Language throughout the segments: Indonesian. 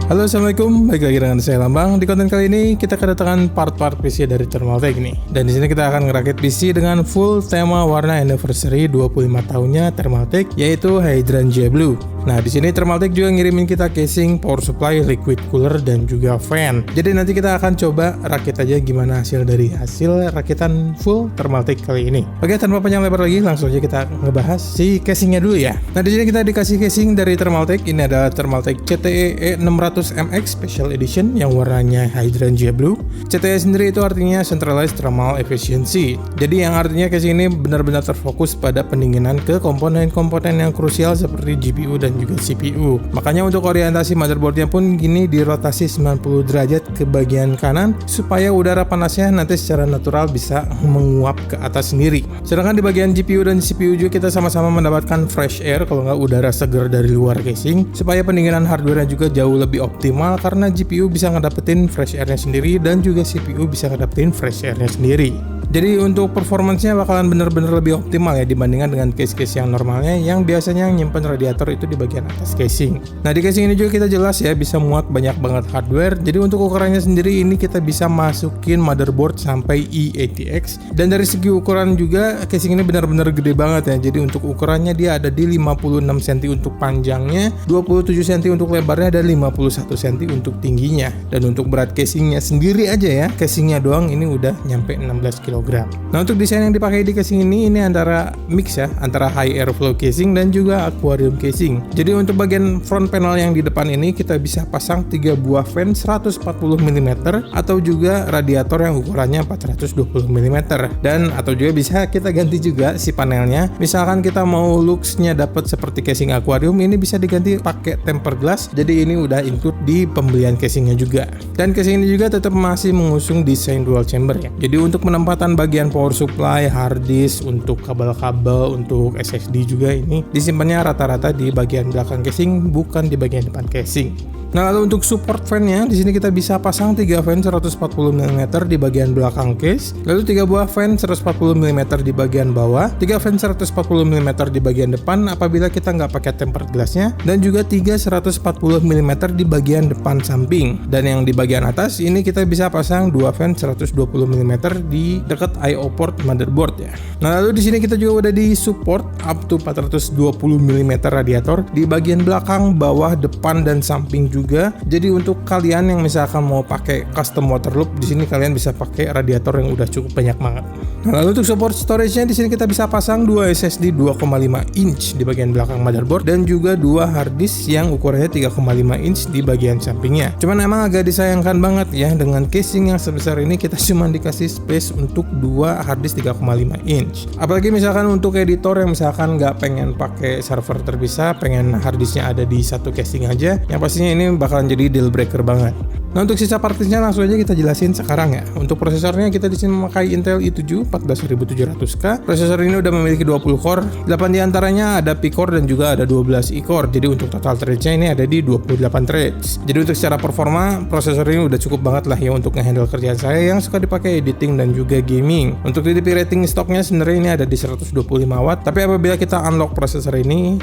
Halo, assalamualaikum. Balik lagi dengan saya Lambang. Di konten kali ini kita kedatangan part-part PC dari Thermaltake nih. Dan di sini kita akan ngerakit PC dengan full tema warna anniversary 25 tahunnya Thermaltake, yaitu Hydrangea Blue. Nah, di sini Thermaltake juga ngirimin kita casing, power supply, liquid cooler, dan juga fan. Jadi nanti kita akan coba rakit aja gimana hasil dari hasil rakitan full Thermaltake kali ini. Oke, tanpa panjang lebar lagi, langsung aja kita ngebahas si casingnya dulu ya. Nah, di sini kita dikasih casing dari Thermaltake. Ini adalah Thermaltake CTE E600MX Special Edition yang warnanya Hydrangea Blue. CTE sendiri itu artinya Centralized Thermal Efficiency. Jadi yang artinya casing ini benar-benar terfokus pada pendinginan ke komponen-komponen yang krusial seperti GPU dan juga CPU. Makanya untuk orientasi motherboardnya pun gini dirotasi 90 derajat ke bagian kanan supaya udara panasnya nanti secara natural bisa menguap ke atas sendiri. Sedangkan di bagian GPU dan CPU juga kita sama-sama mendapatkan fresh air, kalau nggak udara segar dari luar casing, supaya pendinginan hardware juga jauh lebih optimal karena GPU bisa ngedapetin fresh airnya sendiri dan juga CPU bisa ngedapetin fresh airnya sendiri. Jadi untuk performance-nya bakalan bener-bener lebih optimal ya dibandingkan dengan case-case yang normalnya yang biasanya nyimpen radiator itu di bagian atas casing. Nah, di casing ini juga kita jelas ya bisa muat banyak banget hardware. Jadi untuk ukurannya sendiri ini kita bisa masukin motherboard sampai i80X. Dan dari segi ukuran juga casing ini benar-benar gede banget ya. Jadi untuk ukurannya dia ada di 56 cm untuk panjangnya, 27 cm untuk lebarnya, dan 51 cm untuk tingginya. Dan untuk berat casingnya sendiri aja ya, casingnya doang ini udah nyampe 16 kg. Nah, untuk desain yang dipakai di casing ini antara mix ya, antara high airflow casing dan juga aquarium casing. Jadi untuk bagian front panel yang di depan ini kita bisa pasang 3 buah fan 140 mm atau juga radiator yang ukurannya 420 mm. Dan atau juga bisa kita ganti juga si panelnya. Misalkan kita mau looks-nya dapat seperti casing aquarium, ini bisa diganti pakai tempered glass. Jadi ini udah include di pembelian casingnya juga. Dan casing ini juga tetap masih mengusung desain dual chamber ya. Jadi untuk penempatan bagian power supply, hard disk, untuk kabel-kabel, untuk SSD juga ini disimpannya rata-rata di bagian belakang casing, bukan di bagian depan casing. Nah, lalu untuk support fan-nya di sini kita bisa pasang 3 fan 140 mm di bagian belakang case, lalu 3 buah fan 140 mm di bagian bawah, 3 fan 140 mm di bagian depan apabila kita nggak pakai tempered glass-nya, dan juga 3 140 mm di bagian depan samping. Dan yang di bagian atas ini kita bisa pasang 2 fan 120 mm di dekat I/O port motherboard ya. Nah, lalu di sini kita juga udah di support up to 420 mm radiator di bagian belakang, bawah, depan, dan samping juga. Jadi untuk kalian yang misalkan mau pakai custom water loop, di sini kalian bisa pakai radiator yang udah cukup banyak banget. Nah, lalu untuk support storage-nya di sini kita bisa pasang 2 SSD 2,5 inch di bagian belakang motherboard dan juga 2 hard disk yang ukurannya 3,5 inch di bagian sampingnya. Cuman emang agak disayangkan banget ya dengan casing yang sebesar ini kita cuma dikasih space untuk 2 hard disk 3,5 inch. Apalagi misalkan untuk editor yang misalkan nggak pengen pakai server terpisah, pengen hard disknya ada di satu casing aja, yang pastinya ini bakalan jadi deal breaker banget. Nah, untuk sisa partisnya langsung aja kita jelasin sekarang ya. Untuk prosesornya kita di sini memakai Intel i7 14700K. Prosesor ini udah memiliki 20 core, 8 diantaranya ada P-core dan juga ada 12 E-core. Jadi untuk total threads-nya ini ada di 28 threads. Jadi untuk secara performa prosesor ini udah cukup banget lah ya untuk ngehandle kerjaan saya yang suka dipakai editing dan juga gaming. Untuk TDP rating stoknya sebenarnya ini ada di 125 watt. Tapi apabila kita unlock prosesor ini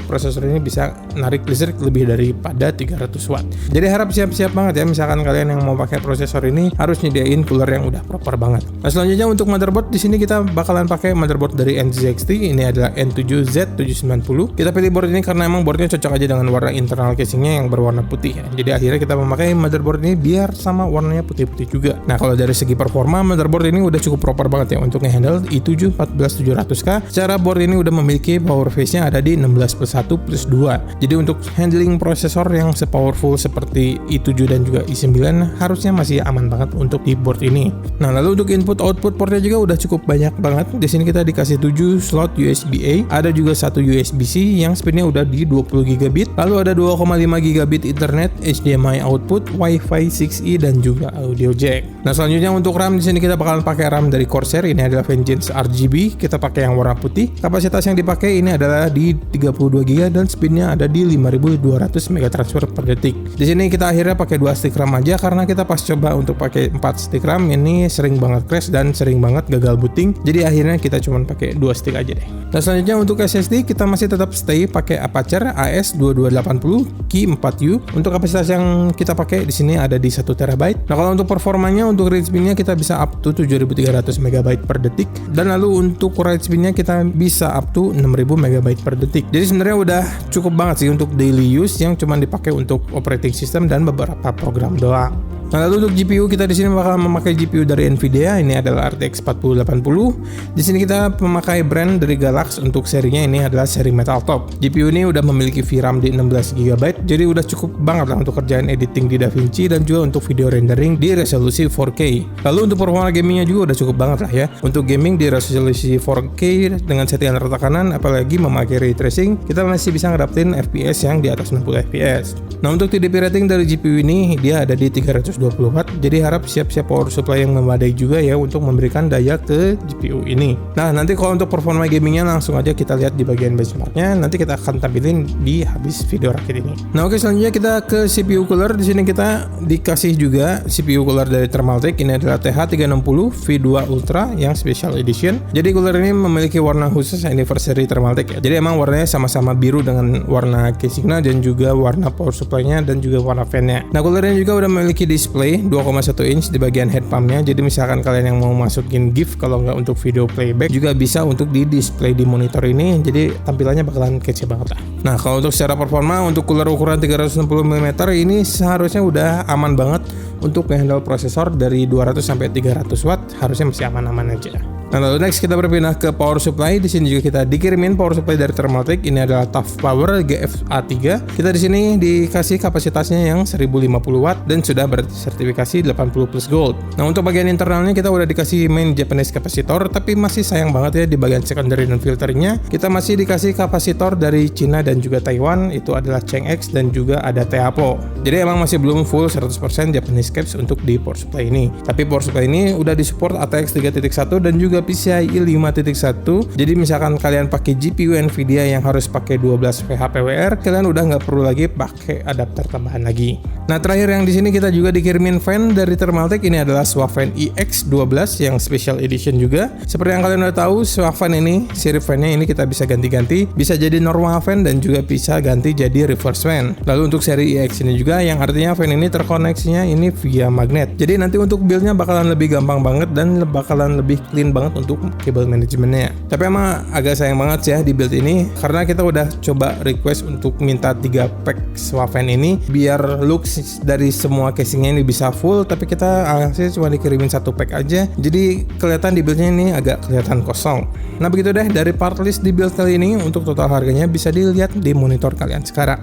bisa narik listrik lebih daripada 300 watt. Jadi harap siap-siap banget ya misalkan kalian yang mau pakai prosesor ini harus nyediain cooler yang udah proper banget. Nah, selanjutnya untuk motherboard di sini kita bakalan pakai motherboard dari NZXT. Ini adalah N7Z790. Kita pilih board ini karena emang boardnya cocok aja dengan warna internal casingnya yang berwarna putih ya. Jadi akhirnya kita memakai motherboard ini biar sama warnanya putih-putih juga. Nah, kalau dari segi performa motherboard ini udah cukup proper banget ya untuk ngehandle i7 14700K. Secara board ini udah memiliki power phase-nya ada di 16+1+2. Jadi untuk handling prosesor yang sepowerful seperti i7 dan juga i9 harusnya masih aman banget untuk di board ini. Nah, lalu untuk input output portnya juga udah cukup banyak banget. Di sini kita dikasih 7 slot USB-A, ada juga 1 USB-C yang speednya udah di 20 GB. Lalu ada 2,5 GB Ethernet, HDMI output, Wi-Fi 6E dan juga audio jack. Nah, selanjutnya untuk RAM di sini kita bakalan pakai RAM dari Corsair. Ini adalah Vengeance RGB. Kita pakai yang warna putih. Kapasitas yang dipakai ini adalah di 32 GB dan speednya ada di 5200 MB transfer per detik. Di sini kita akhirnya pakai 2 stick RAM aja karena kita pas coba untuk pakai 4 stick RAM ini sering banget crash dan sering banget gagal booting. Jadi akhirnya kita cuma pakai 2 stick aja deh. Nah, selanjutnya untuk SSD kita masih tetap stay pakai Apacer AS2280 Key 4U. Untuk kapasitas yang kita pakai di sini ada di 1 TB. Nah, kalau untuk performanya untuk read speed-nya kita bisa up to 7300 MB per detik, dan lalu untuk write speed-nya kita bisa up to 6000 MB per detik. Jadi sebenarnya udah cukup banget sih untuk daily use yang cuma dipakai untuk operating system dan beberapa program doang. Nah, lalu untuk GPU kita di sini bakal memakai GPU dari Nvidia, ini adalah RTX 4080. Di sini kita memakai brand dari Galax, untuk serinya ini adalah seri Metal Top. GPU ini udah memiliki VRAM di 16 GB, jadi udah cukup banget lah untuk kerjaan editing di DaVinci dan juga untuk video rendering di resolusi 4K. Lalu untuk performa gamingnya juga udah cukup banget lah ya. Untuk gaming di resolusi 4K dengan settingan rata kanan, apalagi memakai ray tracing, kita masih bisa ngedapetin FPS yang di atas 60 FPS. Nah, untuk TDP rating dari GPU ini dia ada di 320 Watt, jadi harap siap-siap power supply yang memadai juga ya untuk memberikan daya ke GPU ini. Nah, nanti kalau untuk performa gamingnya langsung aja kita lihat di bagian benchmarknya, nanti kita akan tampilin di habis video rakit ini. Nah, oke, selanjutnya kita ke CPU cooler. Di sini kita dikasih juga CPU cooler dari Thermaltake, ini adalah TH360 V2 Ultra yang special edition. Jadi cooler ini memiliki warna khusus anniversary Thermaltake ya. Jadi emang warnanya sama-sama biru dengan warna casingnya dan juga warna power supply-nya dan juga warna fan-nya. Nah, cooler ini juga udah memiliki display 2,1 inch di bagian head pump-nya. Jadi misalkan kalian yang mau masukin GIF kalau nggak untuk video playback juga bisa untuk di display di monitor ini. Jadi tampilannya bakalan kece banget lah. Nah, kalau untuk secara performa untuk cooler ukuran 360 mm ini seharusnya udah aman banget untuk handle prosesor dari 200 sampai 300 watt, harusnya masih aman-aman aja. Nah, lalu next kita berpindah ke power supply. Di sini juga kita dikirimin power supply dari Thermaltake. Ini adalah Tough Power GFA3. Kita di sini dikasih kapasitasnya yang 1050 watt dan sudah bersertifikasi 80 plus gold. Nah, untuk bagian internalnya kita udah dikasih main Japanese kapasitor, tapi masih sayang banget ya di bagian secondary dan filternya kita masih dikasih kapasitor dari Cina dan juga Taiwan, itu adalah Chang'e dan juga ada Teapo. Jadi emang masih belum full 100% Japanese caps untuk di power supply ini. Tapi power supply ini udah disupport ATX 3.1 dan juga PCIe 5.1. Jadi misalkan kalian pakai GPU Nvidia yang harus pakai 12 VHPWR, kalian udah nggak perlu lagi pakai adapter tambahan lagi. Nah, terakhir yang di sini kita juga dikirimin fan dari Thermaltake. Ini adalah SWAFAN EX12 yang special edition juga. Seperti yang kalian udah tahu, SWAFAN ini sirip fan-nya ini kita bisa ganti-ganti, bisa jadi normal fan dan juga bisa ganti jadi reverse fan. Lalu untuk seri EX ini juga yang artinya fan ini terkoneksinya ini via magnet. Jadi nanti untuk build-nya bakalan lebih gampang banget dan bakalan lebih clean banget untuk cable manajemennya. Tapi emang agak sayang banget ya di build ini karena kita udah coba request untuk minta 3 pack SWAFAN ini biar looks dari semua casingnya ini bisa full, tapi kita hasilnya cuma dikirimin 1 pack aja, jadi kelihatan di buildnya ini agak kelihatan kosong. Nah, begitu deh dari part list di build kali ini. Untuk total harganya bisa dilihat di monitor kalian sekarang.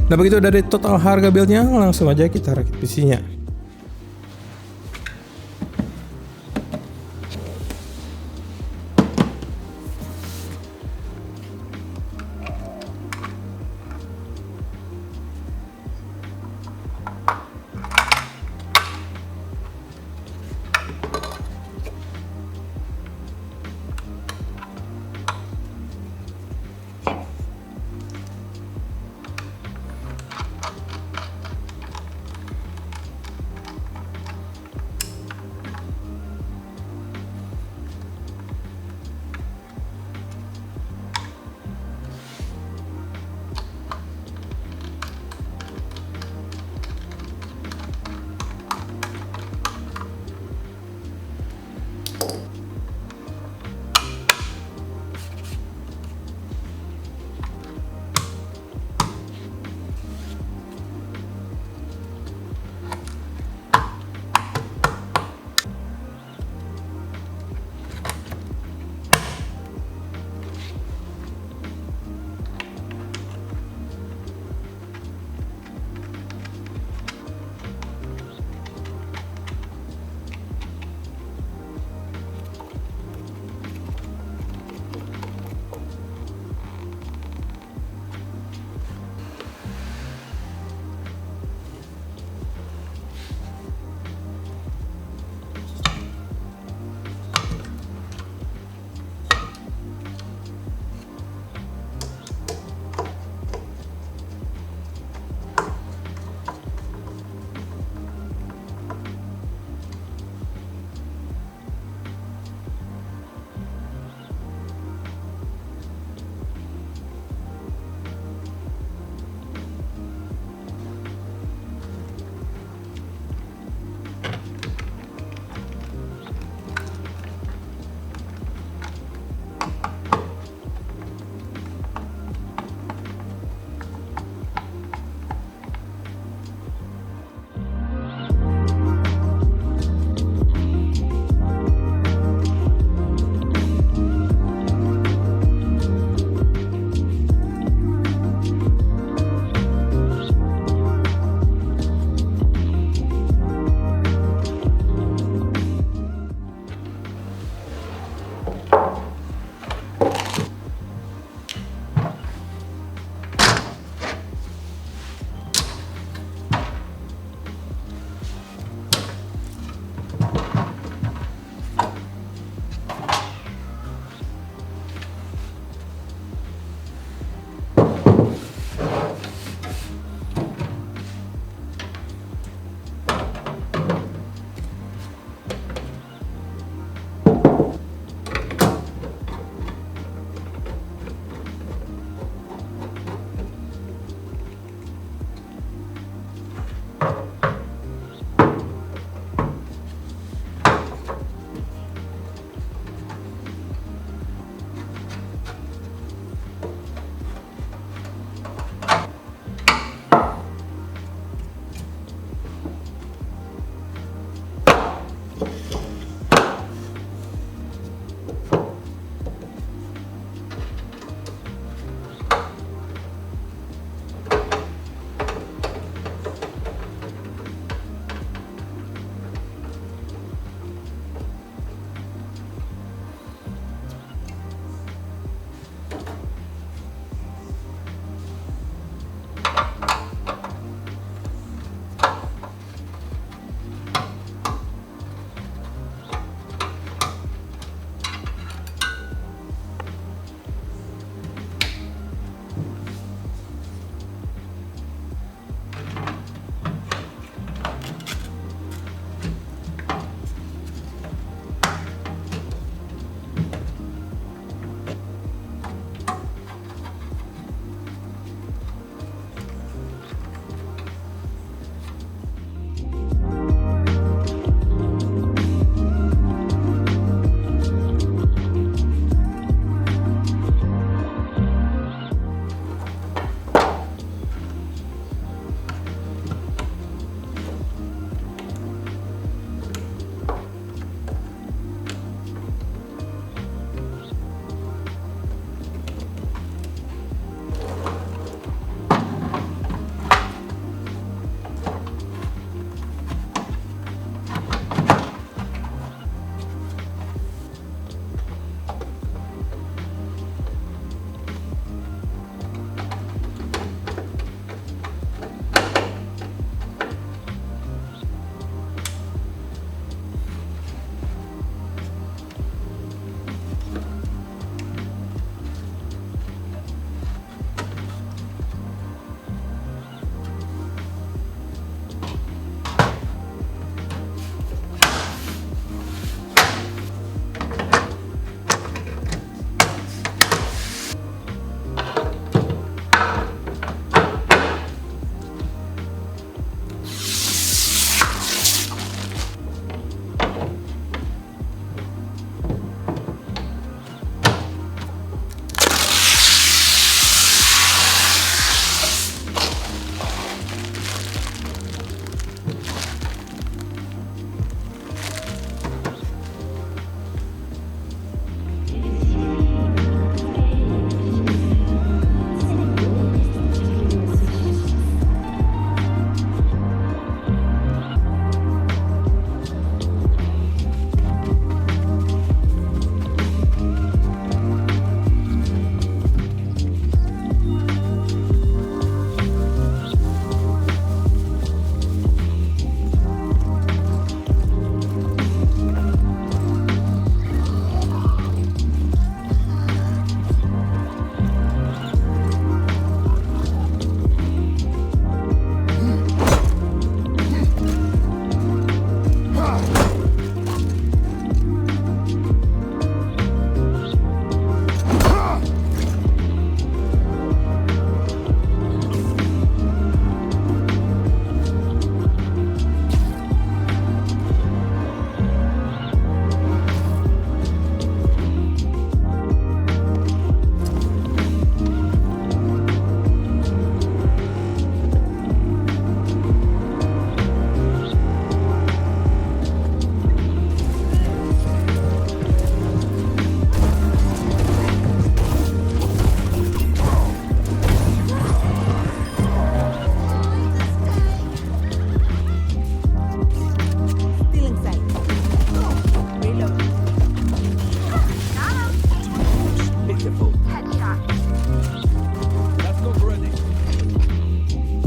Nah, begitu dari total harga buildnya, langsung aja kita rakit PC-nya.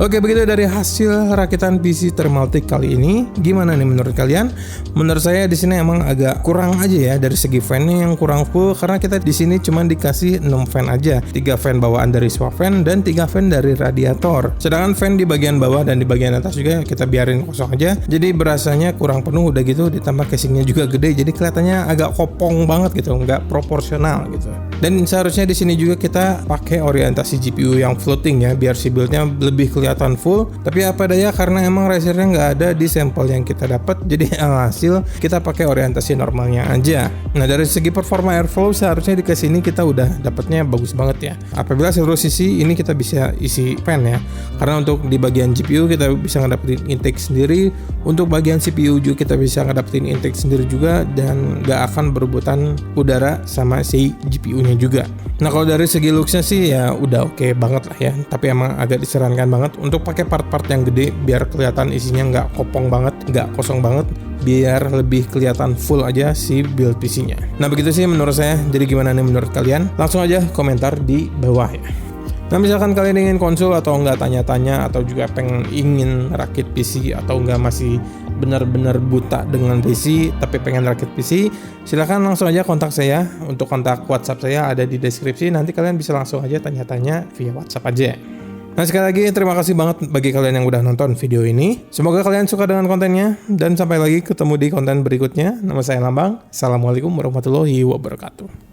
Oke, begitu dari hasil rakitan PC Thermaltake kali ini. Gimana nih menurut kalian? Menurut saya di sini emang agak kurang aja ya dari segi fan-nya yang kurang full, karena kita di sini cuma dikasih 6 fan aja. 3 fan bawaan dari swap fan dan 3 fan dari radiator. Sedangkan fan di bagian bawah dan di bagian atas juga kita biarin kosong aja. Jadi berasanya kurang penuh, udah gitu ditambah casingnya juga gede, jadi kelihatannya agak kopong banget gitu, nggak proporsional gitu. Dan seharusnya di sini juga kita pakai orientasi GPU yang floating ya, biar si buildnya lebih kelihatan full. Tapi apa daya, karena emang Razernya nggak ada di sampel yang kita dapat, jadi hasil kita pakai orientasi normalnya aja. Nah, dari segi performa airflow seharusnya di sini kita udah dapatnya bagus banget ya. Apabila seluruh sisi ini kita bisa isi fan ya, karena untuk di bagian GPU kita bisa ngedapetin intake sendiri, untuk bagian CPU juga kita bisa ngedapetin intake sendiri juga, dan nggak akan berebutan udara sama si GPU-nya juga. Nah, kalau dari segi looks-nya sih ya udah oke banget lah ya, tapi emang agak disarankan banget untuk pakai part-part yang gede biar kelihatan isinya nggak kopong banget, nggak kosong banget, biar lebih kelihatan full aja si build PC-nya. Nah, begitu sih menurut saya. Jadi gimana nih menurut kalian? Langsung aja komentar di bawah ya. Nah, misalkan kalian ingin konsul atau nggak tanya-tanya, atau juga ingin rakit PC, atau nggak masih benar-benar buta dengan PC tapi pengen rakit PC, silahkan langsung aja kontak saya. Untuk kontak WhatsApp saya ada di deskripsi, nanti kalian bisa langsung aja tanya-tanya via WhatsApp aja. Nah, sekali lagi terima kasih banget bagi kalian yang udah nonton video ini. Semoga kalian suka dengan kontennya, dan sampai lagi ketemu di konten berikutnya. Nama saya Lambang. Assalamualaikum warahmatullahi wabarakatuh.